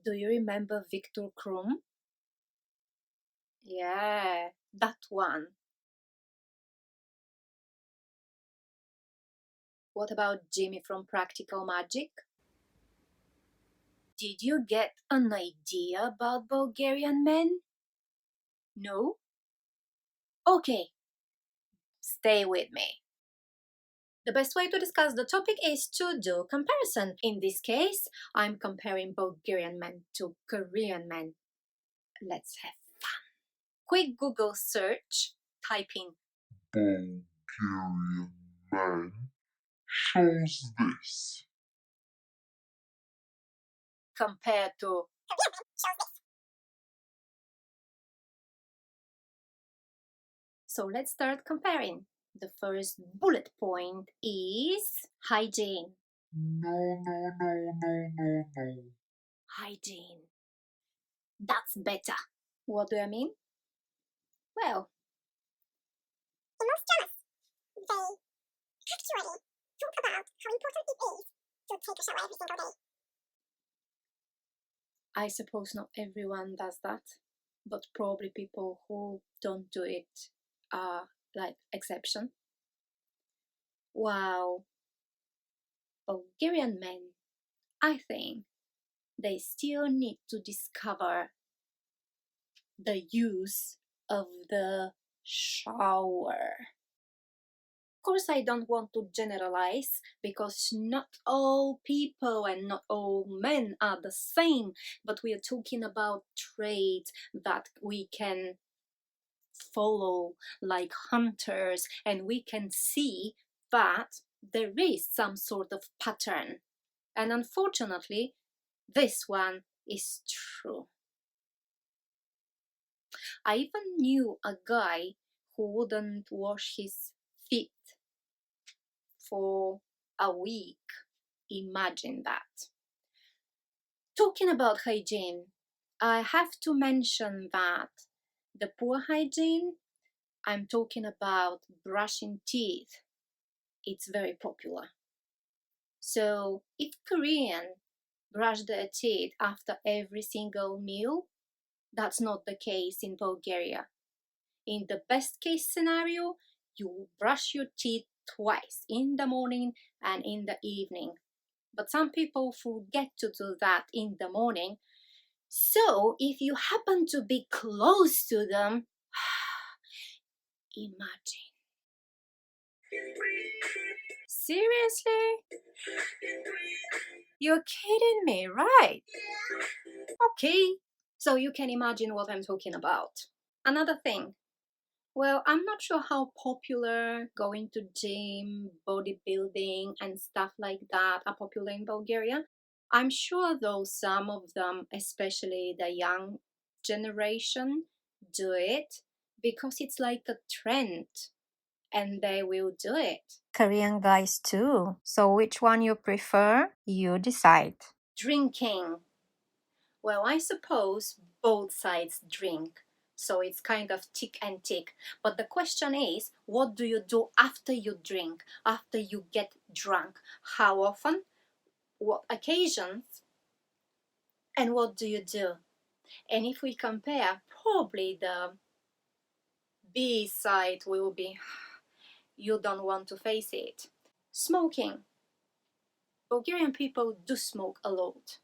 Do you remember Victor Krum? Yeah, that one. What about Jimmy from Practical Magic? Did you get an idea about Bulgarian men? No? Okay, stay with me. The best way to discuss the topic is to do comparison. In this case, I'm comparing Bulgarian men to Korean men. Let's have fun. Quick Google search, type in Bulgarian man shows this. compared to So let's start comparing. The first bullet point is hygiene. No. Hygiene. That's better. What do I mean? Well, in most dramas, they actually talk about how important it is to take a shower every single day. I suppose not everyone does that, but probably people who don't do it are like exception. Wow. Bulgarian men, I think they still need to discover the use of the shower. Of course, I don't want to generalize because not all people and not all men are the same, but we are talking about traits that we can follow like hunters, and we can see that there is some sort of pattern. And unfortunately, this one is true. I even knew a guy who wouldn't wash his feet for a week. Imagine that. Talking about hygiene, I have to mention that the poor hygiene, I'm talking about brushing teeth. It's very popular. So if Korean brush their teeth after every single meal, that's not the case in Bulgaria. In the best case scenario, you brush your teeth twice, in the morning and in the evening. But some people forget to do that in the morning. So if you happen to be close to them, imagine. Seriously? You're kidding me, right? Okay, so you can imagine what I'm talking about. Another thing, well, I'm not sure how popular going to gym, bodybuilding, and stuff like that are popular in Bulgaria. I'm sure though some of them, especially the young generation, do it because it's like a trend and they will do it. Korean guys too. So which one you prefer? You decide. Drinking. Well, I suppose both sides drink, so it's kind of tick and tick. But the question is, what do you do after you drink, after you get drunk? How often? What occasions? And what do you do? And if we compare, probably the B side will be you don't want to face it. Smoking. Bulgarian people do smoke a lot.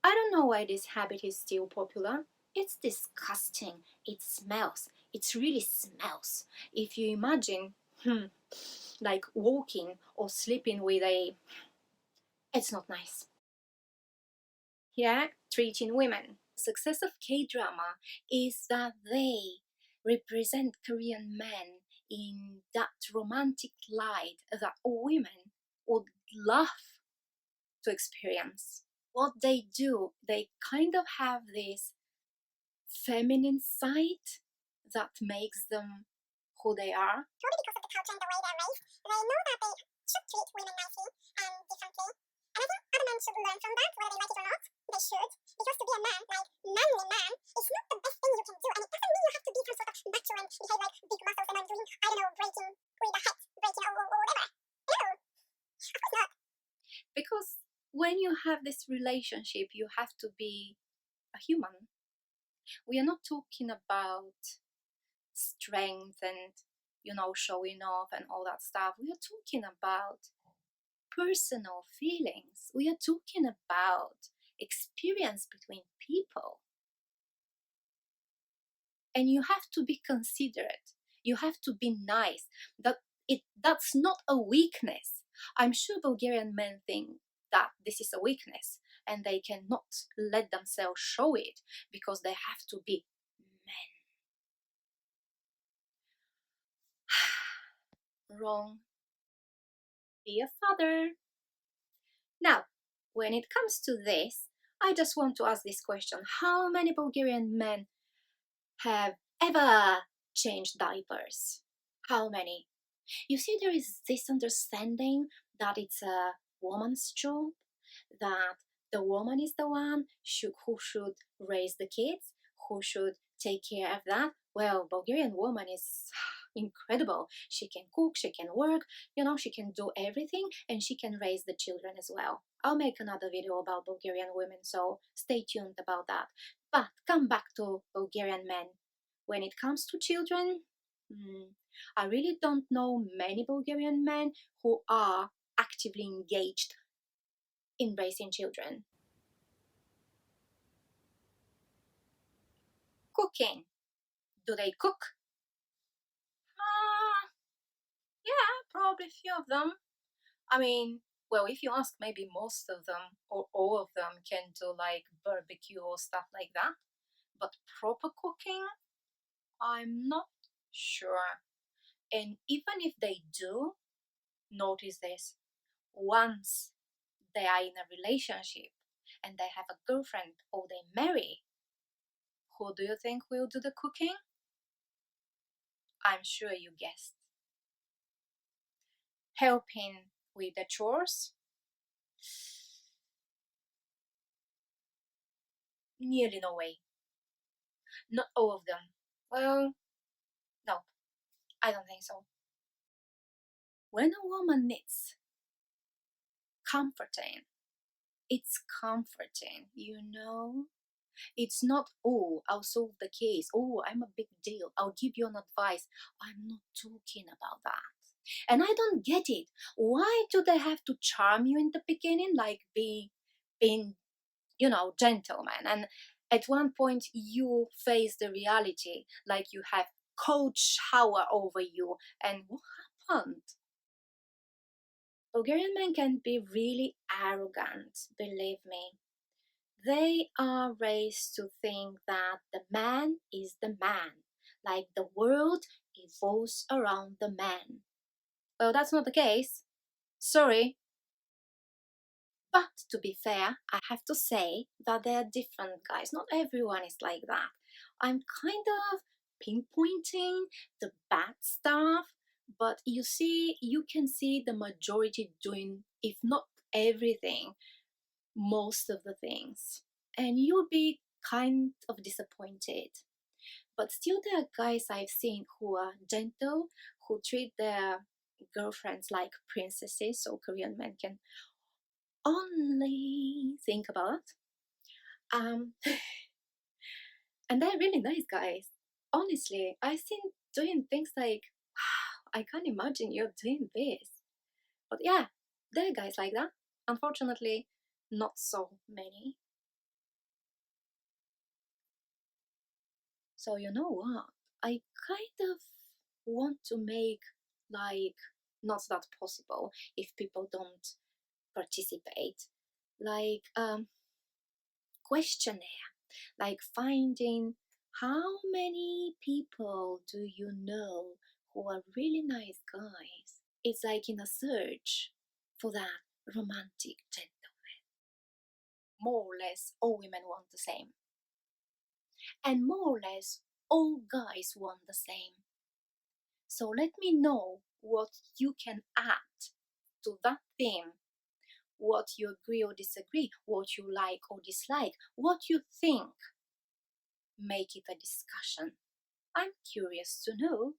I don't know why this habit is still popular. It's disgusting. It smells. It really smells. If you imagine, like walking or sleeping with a... It's not nice. Yeah, treating women. The success of K-drama is that they represent Korean men in that romantic light that women would love to experience. What they do, they kind of have this feminine side that makes them who they are. Probably because of the culture and the way they're raised, they know that they should treat women nicely and differently. And I think other men should learn from that, whether they like it or not. They should. Because to be a man, like manly man, is not the best thing you can do. And it doesn't mean you have to be some sort of macho and behave like big muscles and I'm doing, I don't know, breaking with a hat, breaking or whatever. No, of course not. Because when you have this relationship, you have to be a human. We are not talking about strength and, showing off and all that stuff. We are talking about personal feelings. We are talking about experience between people. And you have to be considerate. You have to be nice. That's not a weakness. I'm sure Bulgarian men think that this is a weakness and they cannot let themselves show it because they have to be men. Wrong. Be a father. Now, when it comes to this, I just want to ask this question. How many Bulgarian men have ever changed diapers? How many? You see, there is this understanding that it's a woman's job, that the woman is the one who should raise the kids, who should take care of that. Well, Bulgarian woman is incredible. She can cook, she can work, she can do everything, and she can raise the children as well. I'll make another video about Bulgarian women, so stay tuned about that. But come back to Bulgarian men. When it comes to children, I really don't know many Bulgarian men who are actively engaged in raising children. Cooking. Do they cook? Yeah, probably a few of them. I mean, well, if you ask, maybe most of them or all of them can do like barbecue or stuff like that. But proper cooking, I'm not sure. And even if they do, notice this. Once they are in a relationship and they have a girlfriend or they marry, who do you think will do the cooking? I'm sure you guessed. Helping with the chores? Nearly no way. Not all of them. Well, no, I don't think so. When a woman needs comforting, it's comforting, It's not, oh, I'll solve the case. Oh, I'm a big deal. I'll give you an advice. I'm not talking about that. And I don't get it. Why do they have to charm you in the beginning, like being gentlemen? And at one point you face the reality, like you have cold shower over you. And what happened? Bulgarian men can be really arrogant, believe me. They are raised to think that the man is the man, like the world evolves around the man. Well, that's not the case. Sorry. But to be fair, I have to say that there are different guys. Not everyone is like that. I'm kind of pinpointing the bad stuff, but you can see the majority doing, if not everything, most of the things, and you'll be kind of disappointed. But still, there are guys I've seen who are gentle, who treat their girlfriends like princesses, so Korean men can only think about. And they're really nice guys. Honestly, I've seen doing things like, wow, I can't imagine you're doing this. But yeah, there are guys like that. Unfortunately, not so many. So you know what? I kind of want to make like not that possible if people don't participate. Like questionnaire, like finding how many people do you know who are really nice guys. It's like in a search for that romantic gentleman. More or less all women want the same. And more or less all guys want the same. So let me know what you can add to that theme, what you agree or disagree, what you like or dislike, what you think. Make it a discussion. I'm curious to know.